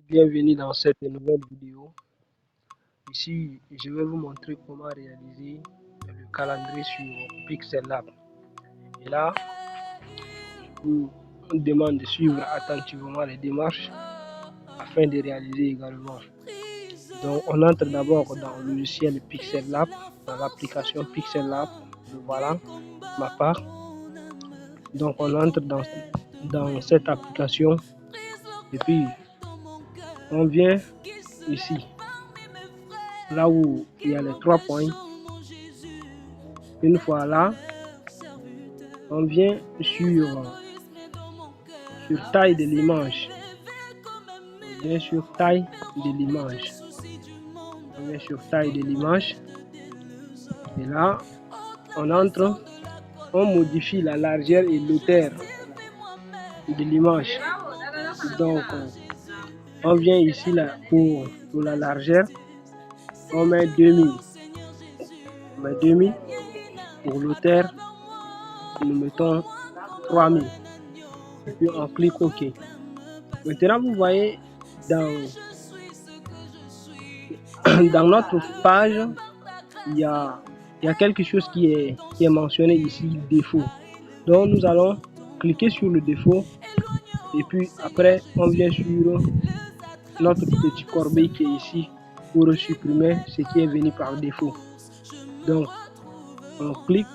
Bienvenue dans cette nouvelle vidéo. Ici, je vais vous montrer comment réaliser le calendrier sur Pixel Lab. Et là, on demande de suivre attentivement les démarches afin de réaliser également. Donc, on entre d'abord dans le logiciel Pixel Lab, dans l'application Pixel Lab. Voilà ma part. Donc, on entre dans cette application et puis on vient ici, là où il y a les 3 points. Une fois là, on vient sur taille de l'image. On vient sur taille de l'image. On vient sur taille de l'image. Et là, on entre, on modifie la largeur et l'auteur de l'image. Donc, on vient ici là pour la largeur, on met 2000. On met 2000. Pour l'auteur, nous mettons 3000. Et puis on clique OK. Maintenant, vous voyez dans notre page, il y a quelque chose qui est mentionné ici, défaut. Donc nous allons cliquer sur le défaut et puis après on vient sur notre petit corbeille qui est ici pour supprimer ce qui est venu par défaut. Donc on clique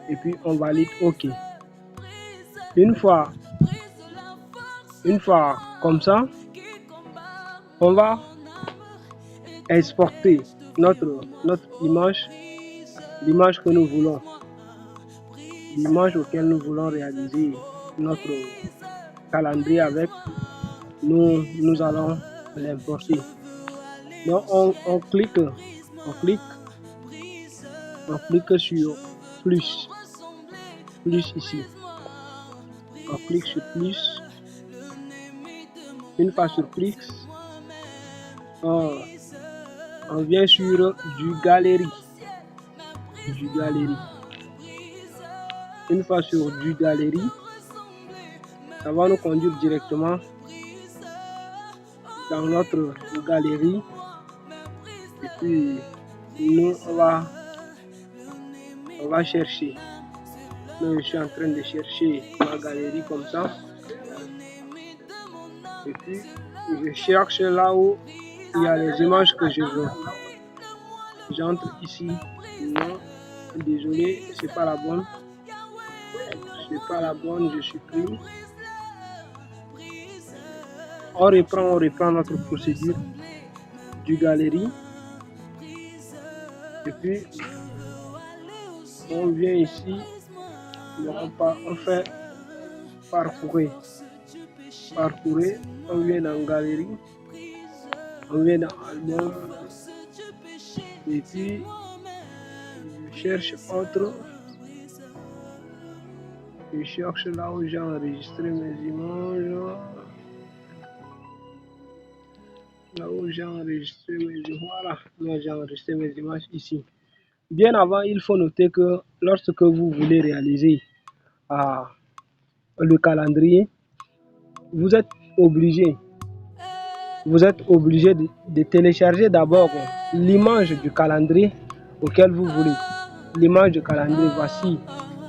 et puis on valide OK. Une fois comme ça, on va exporter notre image, l'image que nous voulons, l'image auquel nous voulons réaliser notre calendrier avec. Nous allons l'importer. Donc on clique sur plus ici. On clique sur plus. Une fois sur plus, on vient sur du galerie. Une fois sur du galerie, ça va nous conduire directement dans notre galerie. Et puis nous on va chercher. Donc, je suis en train de chercher ma galerie comme ça. Et puis je cherche là où il y a les images que je veux. J'entre ici. Non, désolé, c'est pas la bonne. Je supprime. On reprend notre procédure du galerie. Et puis on vient ici. On fait parcourir. On vient dans galerie. On vient dans album. Et puis je cherche autre. Je cherche là où j'ai enregistré mes images. Voilà, moi j'ai enregistré mes images ici. Bien avant, il faut noter que lorsque vous voulez réaliser le calendrier, vous êtes obligé de télécharger d'abord l'image du calendrier auquel vous voulez. L'image du calendrier, voici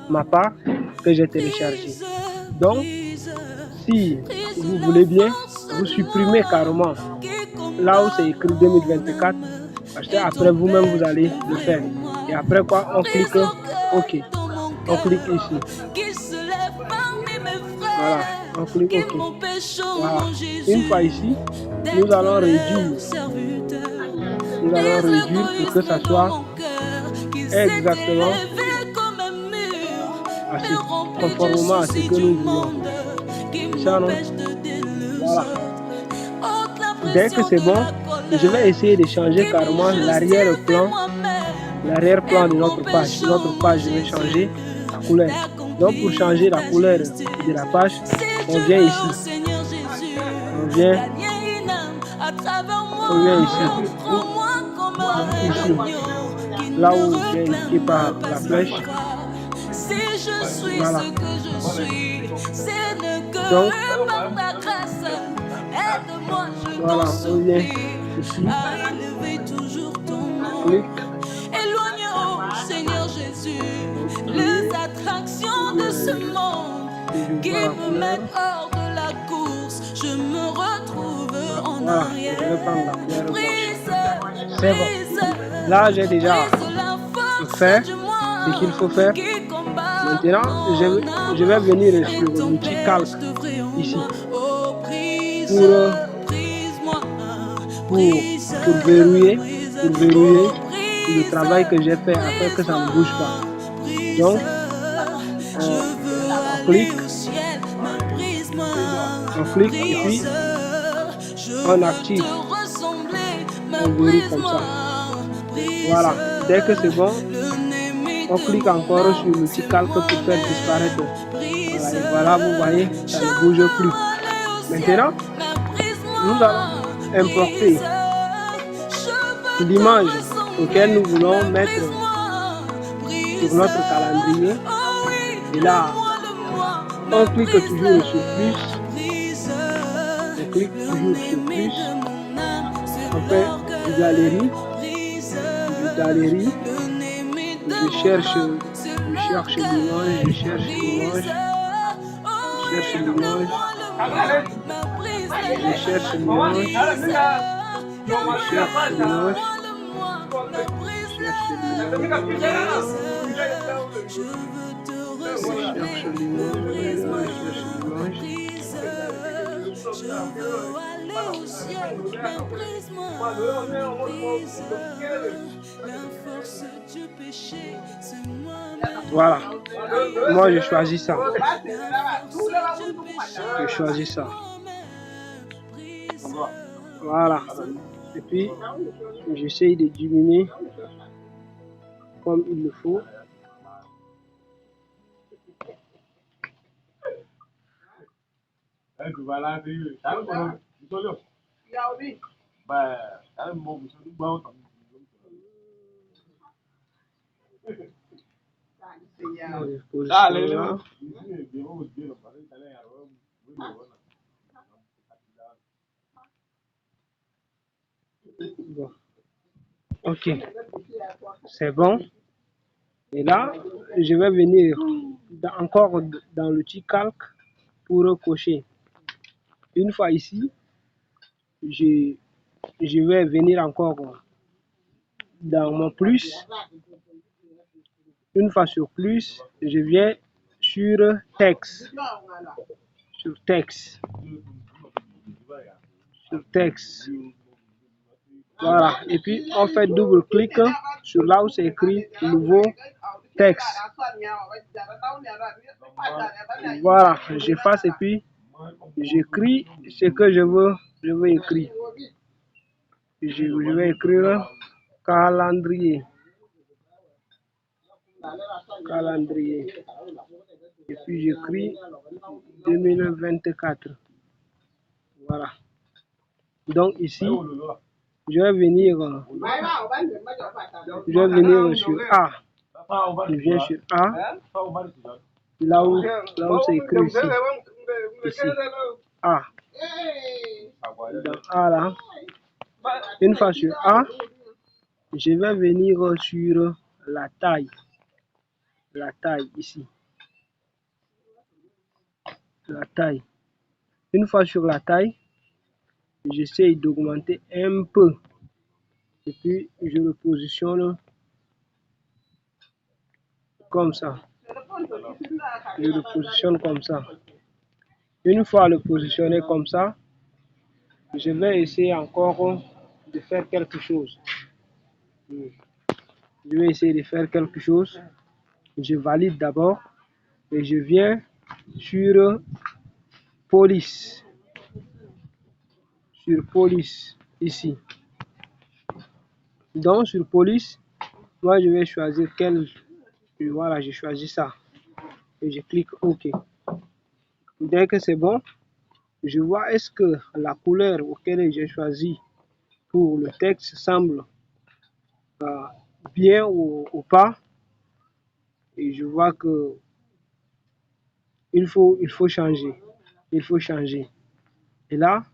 ma part que j'ai téléchargée. Donc, si vous voulez bien, vous supprimez carrément là où c'est écrit 2024, parce que après vous-même vous allez le faire. Et après quoi, on clique OK. On clique ici. Voilà, on clique OK. Voilà. Une fois ici, nous allons réduire pour que ça soit exactement conformément à ce que nous voulons. Ça, non? Voilà. Dès que c'est bon, je vais essayer de changer carrément l'arrière-plan de notre page. Notre page, je vais changer la couleur. Donc pour changer la couleur de la page, on vient ici. On vient ici. Là où j'ai indiqué par la flèche. Voilà. Donc Aide-moi, je Voilà, t'en on vient supplie, ici, à élever toujours ton on nom. clique, Éloigne, oh Seigneur Jésus, on les clique, attractions et de ce monde je qui vois la me couleur. mettent hors de la course. Je me retrouve en Voilà, je vais prendre la arrière. couleur blanche. Brise, C'est bon. brise, Là, j'ai déjà brise la force fait du ce qu'il faut moi faire. qui combat Maintenant, mon je vais âme venir et sur l'outil calque t'empêche d'œuvrer en ici moi. Oh, brise, pour, brise-moi, pour, brise, pour verrouiller, brise, pour oh, verrouiller le brise, travail que j'ai fait afin que ça brise-moi, ne bouge pas. brise. Donc, Je on, veux on aller clique, au ciel, mais brise-moi, on clique et puis brise. Je on veux active, te ressembler, mais on verrouille comme brise-moi, ça. brise. Voilà, dès que c'est bon, L'ennemi on de clique mon encore sur âme, l'outil c'est calque pour faire disparaître. moi-même, Voilà, brise. et voilà, vous voyez, ça Je ne bouge veux plus. aller au ciel, Maintenant, mais nous allons brise-moi, importer brise. Je veux te l'image auquel ressembler, nous voulons mais mettre brise-moi, sur brise. notre calendrier. Oh oui, Et là, le moi, on mais clique brise, toujours sur plus, brise. on clique toujours sur L'ennemi plus, de mon âme, c'est on fait du l'orgueil, galerie, brise. du galerie, L'ennemi de je mon cherche, âme, c'est je cherche l'image, je l'orgueil, cherche brise. l'image, je Oh cherche oui, l'image, le moi, mais brise. je cherche l'image, Brise. je cherche l'image, Moi, le moi, mais je brise. cherche l'image, Je veux te je cherche ressembler, mais brise-moi, l'image, je cherche l'image. brise. Je veux aller au ciel, mais brise-moi, brise. La force du péché, c'est moi-même. Voilà, moi je choisis ça, La force du péché, je choisis ça. moi-même. Brise. Voilà, et puis j'essaye de diminuer comme il le faut. Position là. Bon. Ok, c'est bon. Et là, je vais venir encore dans l'outil calque pour cocher. Une fois ici, je vais venir encore dans mon plus. Une fois sur plus, je viens sur texte. Sur texte. Sur texte. Voilà. Et puis, on fait double clic sur là où c'est écrit nouveau texte. Voilà. J'efface et puis j'écris ce que je veux écrire. Je vais écrire calendrier. Calendrier. Et puis j'écris 2024. Voilà. Donc ici, je vais venir sur A. Je viens sur A. Là où c'est écrit ici. Ici. A. Dans A là. Une fois sur A, je vais venir sur la taille. La taille ici. La taille. Une fois sur la taille, j'essaie d'augmenter un peu. Et puis je le positionne comme ça. Je le positionne comme ça. Une fois le positionné comme ça, je vais essayer encore de faire quelque chose. Je vais essayer de faire quelque chose. Je valide d'abord et je viens sur police. Sur police ici. Donc sur police, moi je vais choisir quel. Voilà, j'ai choisi ça. Et je clique OK. Dès que c'est bon, je vois est-ce que la couleur auquel j'ai choisi pour le texte semble bien ou pas. Et je vois que il faut changer. Il faut changer. Et là,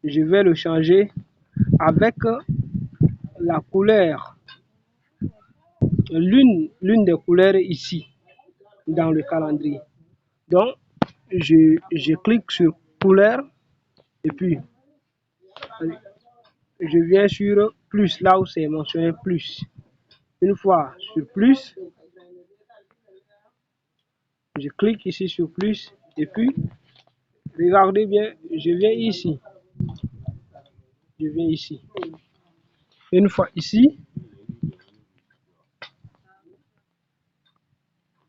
je vais le changer avec la couleur, l'une des couleurs ici dans le calendrier. Donc, je clique sur couleur et puis je viens sur plus, là où c'est mentionné plus. Une fois sur plus, je clique ici sur plus et puis regardez bien, je viens ici. Je viens ici. Une fois ici,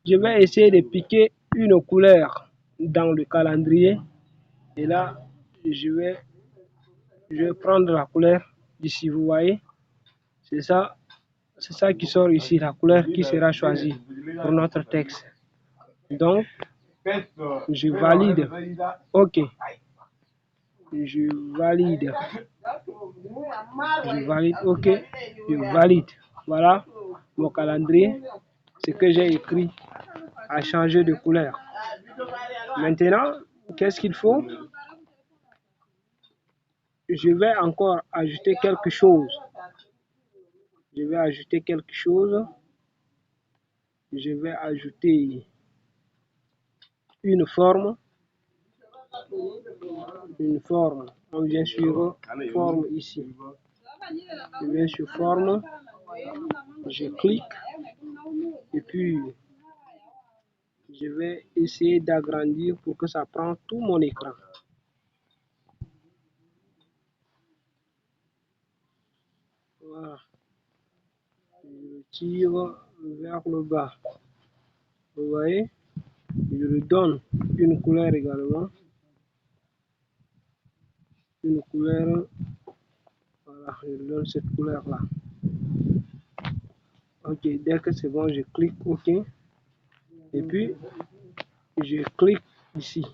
je vais essayer de piquer une couleur dans le calendrier. Et là, je vais prendre la couleur ici, vous voyez. C'est ça qui sort ici, la couleur qui sera choisie pour notre texte. Donc, je valide. OK. Je valide. Je valide. OK. Je valide. Voilà mon calendrier. Ce que j'ai écrit a changé de couleur. Maintenant, qu'est-ce qu'il faut? Je vais encore ajouter quelque chose. Je vais ajouter quelque chose. Je vais ajouter une forme. Une forme. On vient sur forme ici. Je viens sur forme. Je clique. Et puis, je vais essayer d'agrandir pour que ça prenne tout mon écran. Voilà. Je le tire vers le bas. Vous voyez? Je lui donne une couleur également. Une couleur. Voilà, je lui donne cette couleur-là. OK, dès que c'est bon, je clique OK. Et puis, je clique ici.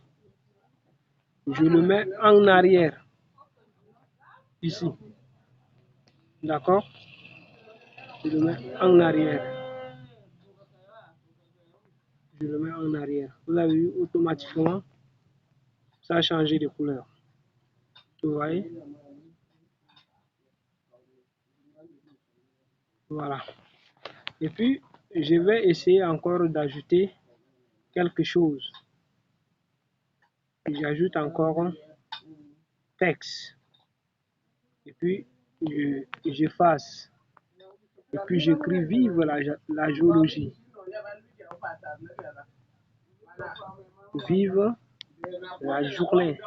Je le mets en arrière. Ici. D'accord? Je le mets en arrière. Je le mets en arrière. Vous avez vu, automatiquement, ça a changé de couleur. Vous voyez? Voilà. Et puis, je vais essayer encore d'ajouter quelque chose. J'ajoute encore texte. Et puis, j'efface. Et puis, j'écris vive la géologie. Vive la journée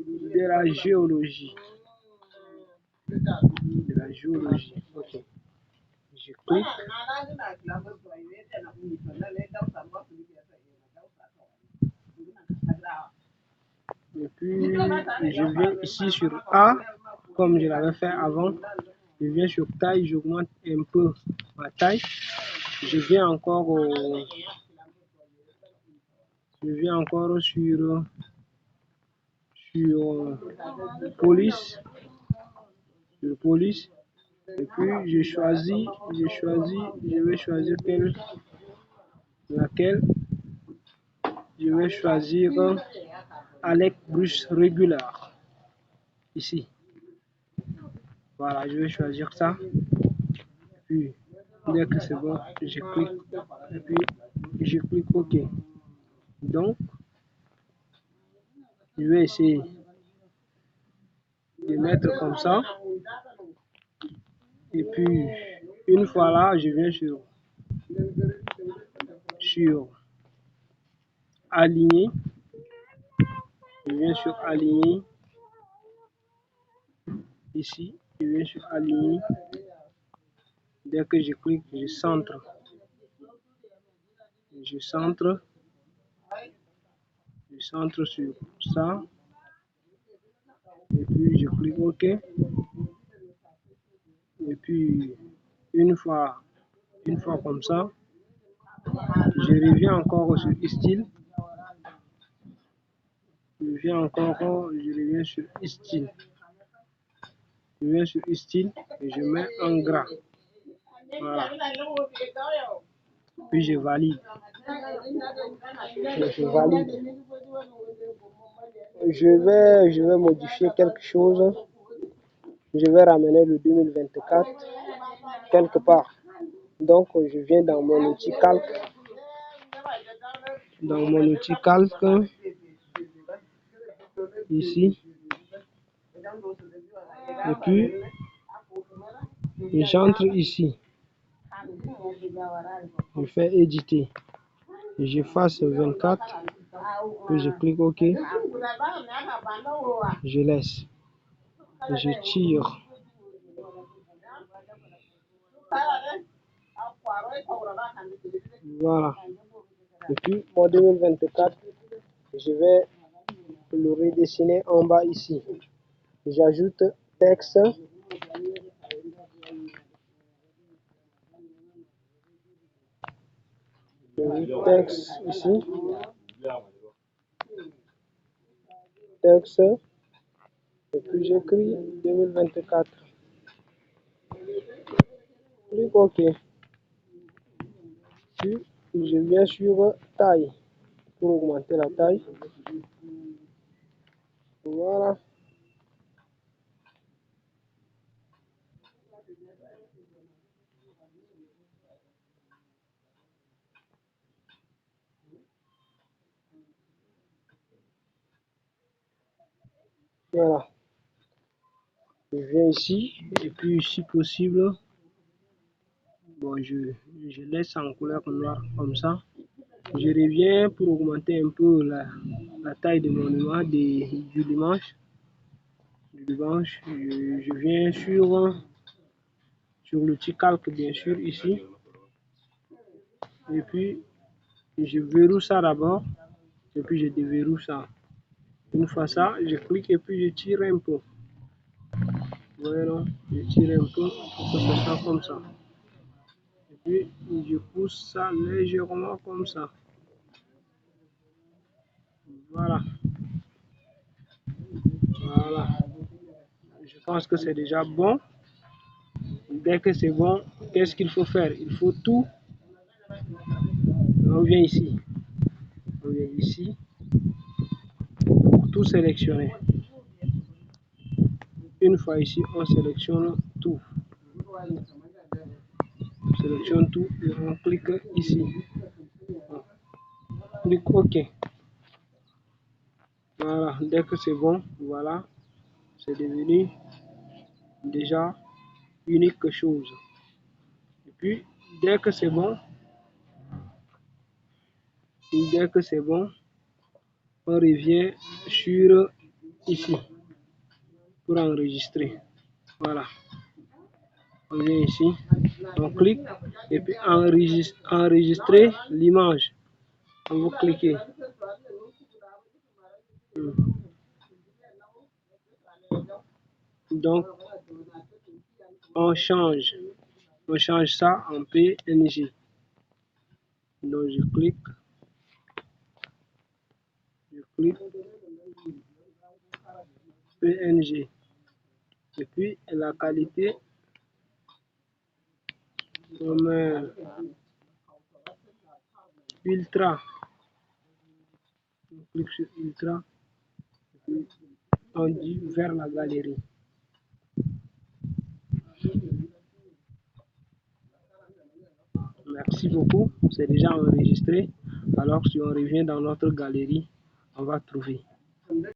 de la géologie. De la géologie. OK. Je clique. Et puis, je viens ici sur A, comme je l'avais fait avant. Je viens sur taille, j'augmente un peu ma taille. Je viens encore sur police. Sur police. Et puis je vais choisir laquelle. Je vais choisir Alec Bruce Regular. Ici. Voilà, je vais choisir ça. Puis, dès que c'est bon, je clique. Et puis, je clique OK. Donc, je vais essayer de mettre comme ça. Et puis, une fois là, je viens sur aligner. Je viens sur aligner. Ici, je viens sur aligner. Dès que je clique, je centre. Je centre sur ça. Et puis, je clique OK. Et puis, une fois comme ça, je reviens encore sur style. Je reviens sur style. Je viens sur style et je mets en gras. Voilà. Puis je valide. Je valide. je vais modifier quelque chose. Je vais ramener le 2024 quelque part. Donc, je viens dans mon outil calque. Dans mon outil calque, ici. Et puis, j'entre ici. Je fais éditer. J'efface 24. Puis je clique OK. Je laisse. Je tire. Voilà. Et puis, mon 2024, je vais le redessiner en bas ici. J'ajoute texte. Texte ici. Texte. Et puis j'écris 2024. Clique OK. Puis je viens sur taille pour augmenter la taille. Voilà. Voilà. Je viens ici et puis si possible, bon, je laisse en couleur noire comme ça. Je reviens pour augmenter un peu la taille de mon image, du dimanche. Je viens sur l'outil calque, bien sûr, ici. Et puis, je verrouille ça d'abord. Et puis, je déverrouille ça. Une fois ça, je clique et puis je tire un peu. Voilà, je tire un peu pour que ça soit comme ça. Et puis, je pousse ça légèrement comme ça. Voilà. Voilà. Je pense que c'est déjà bon. Dès que c'est bon, qu'est-ce qu'il faut faire? Il faut tout. On vient ici. On vient ici pour tout sélectionner. Une fois ici, on sélectionne tout. On sélectionne tout et on clique ici. On clique OK. Voilà, dès que c'est bon, voilà, c'est devenu déjà unique chose. Et puis, dès que c'est bon, on revient sur ici pour enregistrer. Voilà. On vient ici, on clique et puis enregistrer l'image. On va cliquer. Donc, on change ça en PNG. Donc, je clique, PNG. Et puis, la qualité, on met Ultra. On clique sur Ultra. Et puis, on dit vers la galerie. Merci beaucoup, c'est déjà enregistré. Alors si on revient dans notre galerie, on va trouver.